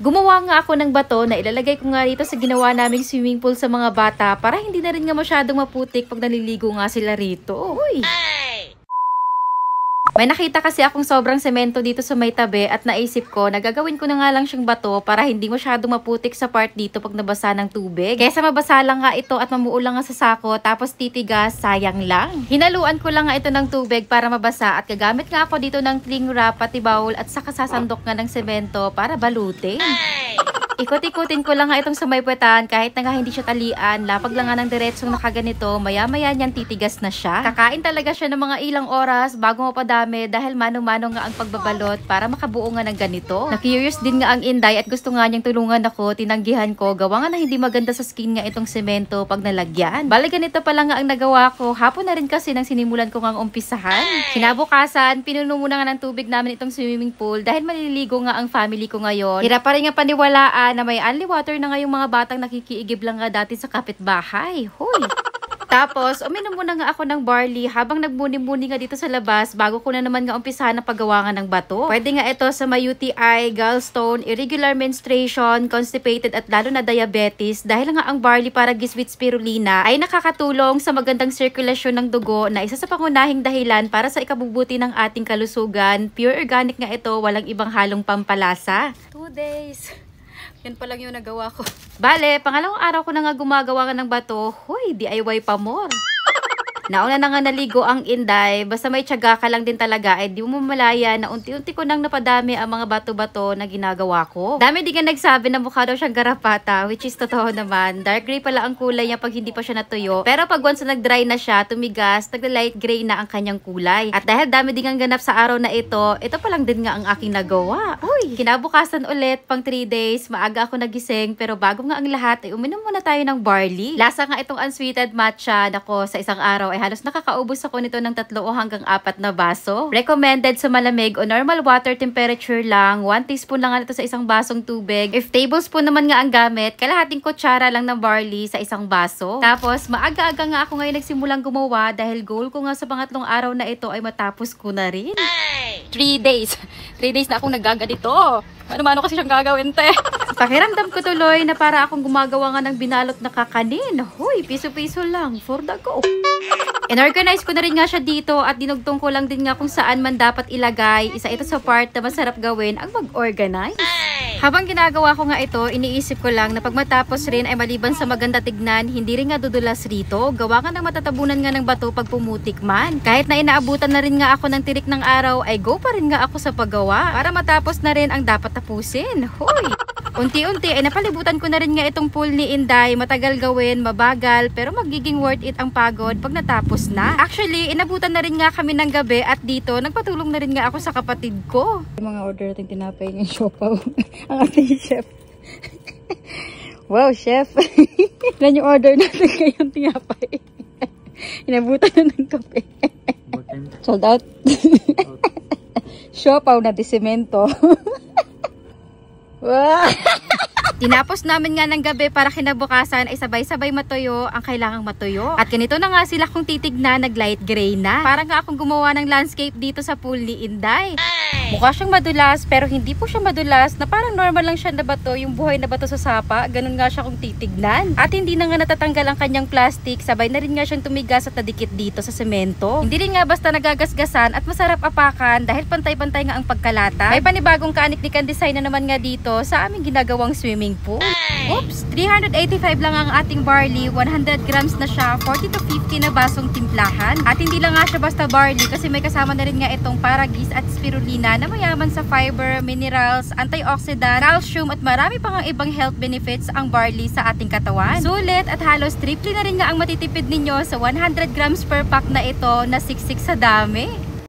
Gumawa nga ako ng bato na ilalagay ko nga rito sa ginawa naming swimming pool sa mga bata para hindi na rin nga masyadong maputik pag naliligo nga sila rito. Uy! May nakita kasi akong sobrang semento dito sa may tabi at naisip ko, nagagawin ko na nga lang siyang bato para hindi masyadong maputik sa part dito pag nabasa ng tubig. Kesa mabasa lang nga ito at mamuulang nga sa sako tapos titigas, sayang lang. Hinaluan ko lang nga ito ng tubig para mabasa at gagamit nga ako dito ng cling wrap, pati bowl at saka sasandok nga ng semento para balutin. Ikot-ikutin ko lang nga itong sa may puwetan kahit na nga hindi siya talian. Lapag lang nga ng diretsong nakaganito, maya-maya niyan titigas na siya. Kakain talaga siya ng mga ilang oras bago mapadami dahil mano-mano nga ang pagbabalot para makabuo nga ng ganito. Na-curious din nga ang Inday at gusto nga niyang tulungan ako, tinanggihan ko. Gawa nga na hindi maganda sa skin nga itong semento pag nalagyan. Bale ganito pa lang nga ang nagawa ko. Hapon na rin kasi nang sinimulan ko nga ang umpisahan. Kinabukasan, pinuno muna nga ng tubig namin itong swimming pool dahil maliligo nga ang family ko ngayon. Hirap pa rin nga paniwalaan na may only water na ngayong mga batang nakikiigib lang nga dati sa kapitbahay. Hoy! Tapos, uminom muna nga ako ng barley habang nagmuni-muni nga dito sa labas bago ko na naman nga umpisahan ang paggawa nga ng bato. Pwede nga ito sa may UTI, gallstone, irregular menstruation, constipated at lalo na diabetes dahil nga ang barley para giswit spirulina ay nakakatulong sa magandang sirkulasyon ng dugo na isa sa pangunahing dahilan para sa ikabubuti ng ating kalusugan. Pure organic nga ito, walang ibang halong pampalasa. 2 days. Yan pa lang yung nagawa ko. Bale, pangalawang araw ko na nga gumagawa ng bato. Hoy, DIY pa more. Nauna na nga naligo ang Inday, basta may tiyaga ka lang din talaga, di mo malaya na unti-unti ko nang napadami ang mga bato-bato na ginagawa ko. Dami din nga nagsabi na mukha daw siyang garapata, which is totoo naman. Dark gray pala ang kulay niya pag hindi pa siya natuyo. Pero pag once na nag-dry na siya, tumigas, nagla-light gray na ang kanyang kulay. At dahil dami din ang ganap sa araw na ito pa lang din nga ang aking nagawa. Uy, kinabukasan ulit, pang 3 days, maaga ako nagising, pero bago nga ang lahat, uminom muna tayo ng barley. Lasa nga itong unsweetened matcha, nako, sa isang araw halos nakakaubos ako nito ng 3 o hanggang 4 na baso. Recommended sa malamig o normal water temperature lang. 1 teaspoon lang ito sa isang basong tubig. If tablespoon naman nga ang gamit, kalahating kutsara lang ng barley sa isang baso. Tapos, maaga-aga nga ako ngayon nagsimulang gumawa dahil goal ko nga sa pangatlong araw na ito ay matapos ko na rin. 3 days. 3 days na akong nagaganito. Ano-mano kasi siyang gagawin, te. Pakiramdam ko tuloy na para akong gumagawa nga ng binalot na kakanin. Hoy, piso-piso lang for the go. In-organize ko na rin nga siya dito at dinugtong ko lang din nga kung saan man dapat ilagay. Isa ito sa part na masarap gawin ang mag-organize. Habang ginagawa ko nga ito, iniisip ko lang na pag matapos rin ay maliban sa maganda tignan, hindi rin nga dudulas rito. Gawa nga ng matatabunan nga ng bato pag pumutik man. Kahit na inaabutan na rin nga ako ng tirik ng araw, ay go pa rin nga ako sa paggawa para matapos na rin ang dapat tapusin. Hoy! Unti-unti ay napalibutan ko na rin nga itong pool ni Inday. Matagal gawin, mabagal, pero magiging worth it ang pagod pag natapos na. Actually, inabutan na rin nga kami ng gabi at dito, nagpatulong na rin nga ako sa kapatid ko. Yung mga order natin tinapay ng siopaw. Ang ating chef. Wow, chef. Ilan yung order natin ngayong tinapay? Inabutan na ng kape. Sold out. Siopaw na di semento. Wow! Tinapos namin nga ng gabi para kinabukasan ay sabay-sabay matuyo ang kailangang matuyo. At ganito na nga sila kung titignan, nag-light gray na. Parang nga akong gumawa ng landscape dito sa pool ni Inday. Mukha siyang madulas pero hindi po siya madulas na parang normal lang siya na bato, yung buhay na bato sa sapa. Ganun nga siya kung titignan. At hindi na nga natatanggal ang kanyang plastic, sabay na rin nga siyang tumigas at nadikit dito sa semento. Hindi rin nga basta nagagasgasan at masarap apakan dahil pantay-pantay nga ang pagkalata. May panibagong kaniknikan design na naman nga dito sa aming ginagawang swimming pool. Oops! 385 lang ang ating barley, 100 grams na siya, 40 to 50 na basong timplahan. At hindi lang nga siya basta barley kasi may kasama na rin nga itong paragis at spirulina na mayaman sa fiber, minerals, antioxidant, calcium at marami pang ibang health benefits ang barley sa ating katawan. Sulit at halos triple na rin nga ang matitipid ninyo sa 100 grams per pack na ito na siksik sa dami.